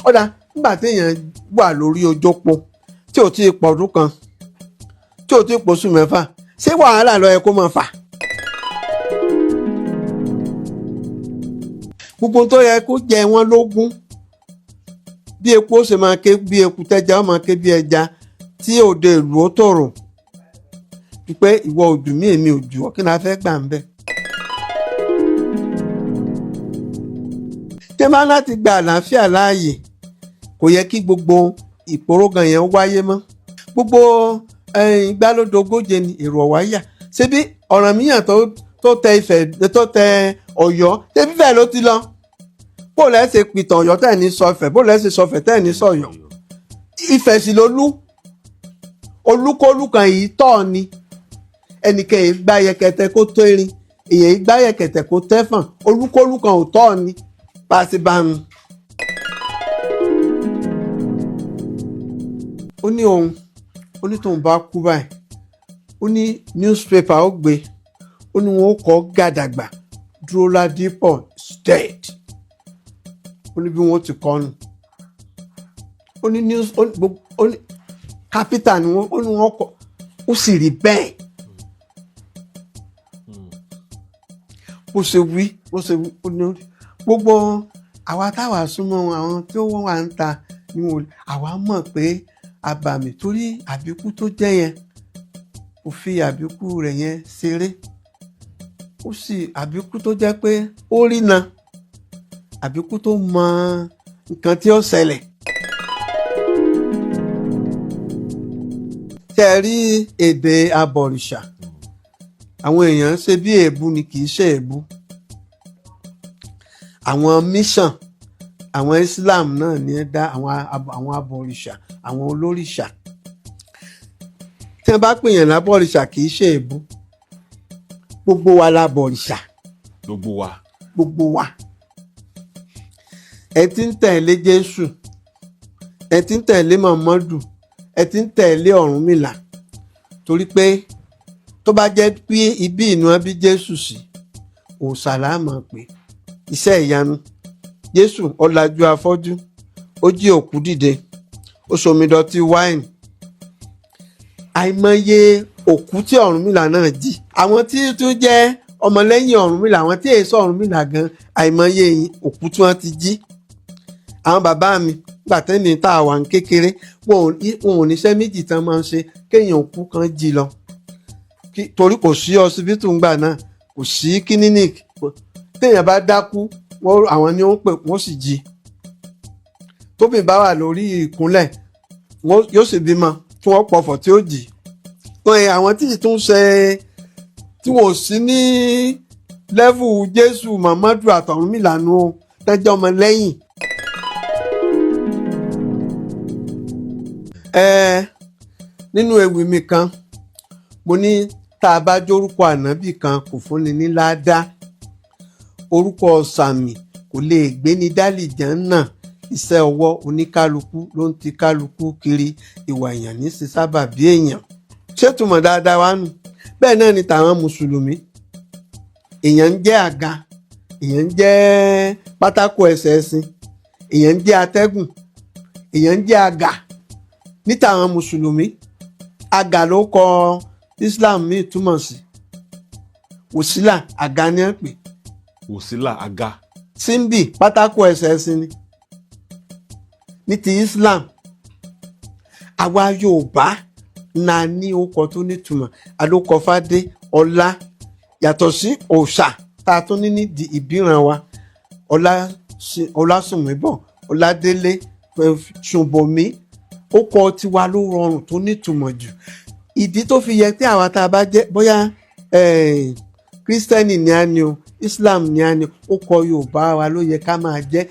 ọ̀dà nígbà téèyàn wà lórí ojópo tí ò tí ì pọ̀dún kan tí ò tí ì pọ̀ṣù mẹ́fà ṣé wàhálà ló yẹ kó máa fà? gbogbo tó yẹ kó jẹ wọ́n lógún bí epo ó ṣe máa ké bí eku tẹ́já ó máa ké bí ẹja tí òde ìlú ó tòrò pé ìwọ ojú mi èmi ojú ọ kí ni a fẹ́ gbà ń bẹ̀. tẹ́ bá láti gba àlàáfíà láàyè kò yẹ kí gbogbo ìporógan yẹn wáyé mọ́. gbogbo ìgbàlódógóje ni èrò ọ̀wáyà ṣebí Ọ̀rànmíyàn tó tẹ Ifẹ̀ tó tẹ Ọ̀yọ́ ṣebí Ifẹ̀ ló ti lọ. bó lẹ́sẹ̀ pìtàn Ọ̀yọ́ tẹ̀ ní sọfẹ̀ bó lẹ́sẹ̀ sọfẹ̀ tẹ̀ ní sọ̀yọ́. Ifẹ̀ sì lolú olúkólú kan yìí tọ́ ni ẹnìkan yìí gbá yẹkẹtẹ kó tó erin èyàn yìí gbá yẹkẹtẹ kó tẹ́fọ̀n olúkólú kan ò tọ́ ni pàṣípàánù. ó ní òun ó ní tóun bá kú báyìí ó ní newspaper ó gbé ó ní wọn ó kọ Gàdàgbà Dúró Ládìpọ̀ dead ó ní bí wọn ti kọ nù ó ní news ó ní capital ni wọn ó ní wọn kọ ó sì rí bẹ́ẹ̀ bó ṣe wí ó ní gbogbo àwa táwa súnmọ́ àwọn tí ó wà ń ta ni wọn àwa mọ̀ pé àbàmì torí àbíkú tó jẹ́ yẹn kò fi àbíkú rẹ̀ yẹn ṣeré ó sì àbíkú tó jẹ́ pé ó rína àbíkú tó mọ nǹkan tí ó ṣẹlẹ̀. ṣe rí èdè abọ̀rìṣà àwọn èèyàn ṣe bí èébú ni kì í ṣe èébú. àwọn mission àwọn Islam náà ní ẹ dá àwọn abọ̀rìṣà àwọn olórìṣà tí wọ́n bá pèèyàn lábọ̀rìṣà kì í ṣe èébú. gbogbo wa lábọ̀rìṣà. gbogbo wa. ẹ ti ń tẹ̀lé Jésù ẹ ti ń tẹ̀lé Muhammadu ẹ ti ń tẹ̀lé Ọ̀rúnmìlà torí pé tó bá jẹ́ pé ibi ìnú bí Jésù sí òòṣà la máa pè iṣẹ́ ìyanu. Jésù ó lajú afọ́jú ó jí òkú dìde ó ṣomidọ̀tí wáìnì. àìmọye òkú tí Ọ̀rúnmìlà náà jí. àwọn tí tún jẹ́ ọmọlẹ́yìn Ọ̀rúnmìlà àwọn tí èso Ọ̀rúnmìlà gan àìmọye òkú tí wọ́n ti jí. àwọn bàbá mi gbàtẹ́ni tá a wà ń kékeré wọn ò níṣẹ́ méjì tán máa ń ṣe kéèyàn òkú kan jí lọ torí kò sí ọsibítù ńgbà náà kò sí kílíníìkì téèyàn bá dákú àwọn ni ó ń pè wọ́n sì jí. tóbi bá wà lórí ìkúnlẹ̀ yóò sì bímọ tí wọ́n pọ̀fọ̀ tí ó jì. àwọn tí tún ṣe tí wọn ò sí ní lẹ́fù Jésù Muhammadu àtọ̀rúnmìlà nù ó tẹ́jọ́ ọmọ lẹ́yìn. nínú ewì mi kan mo ní tá a bá jórúkọ ànábì kan kò fúnni ní ládá orúkọ sàmì kò lè gbé ní dálìjánà iṣẹ́ ọwọ́ oníkálukú ló ń ti kálukú kiri ìwà èèyàn ní sí sábà bí èèyàn. ṣètùmọ̀ dáadáa wá nù bẹ́ẹ̀ náà ni tàwọn mùsùlùmí èèyàn ń jẹ́ àga èèyàn ń jẹ́ pátákó ẹsẹ̀ ẹṣin èèyàn ń jẹ́ atẹ́gùn èèyàn ń jẹ́ àgà ní tàwọn mùsùlùmí àgà ló kọ Islam míì túmọ̀ sí wòsílà àga ni wọ́n pè. wòsílà àga. símbì pátákó ẹsẹ̀ ẹṣin ni ní ti Islam. àwa Yorùbá náà ní orúkọ tó nítumọ̀ adókọ̀fádé ọlá yàtọ̀ sí òòṣà tá a tún ní nídìí ìbíran wa ọlásùnmíbọ̀ ọládélé ṣùnbọ̀mí ó kọ tiwa ló rọrùn tó nítumọ̀ jù. ìdí tó fi yẹ pé àwa tá a bá jẹ́ bóyá kírísítẹ́nì ni a ní o Islam ni a ní ó kọ Yorùbá wa ló yẹ ká máa jẹ́.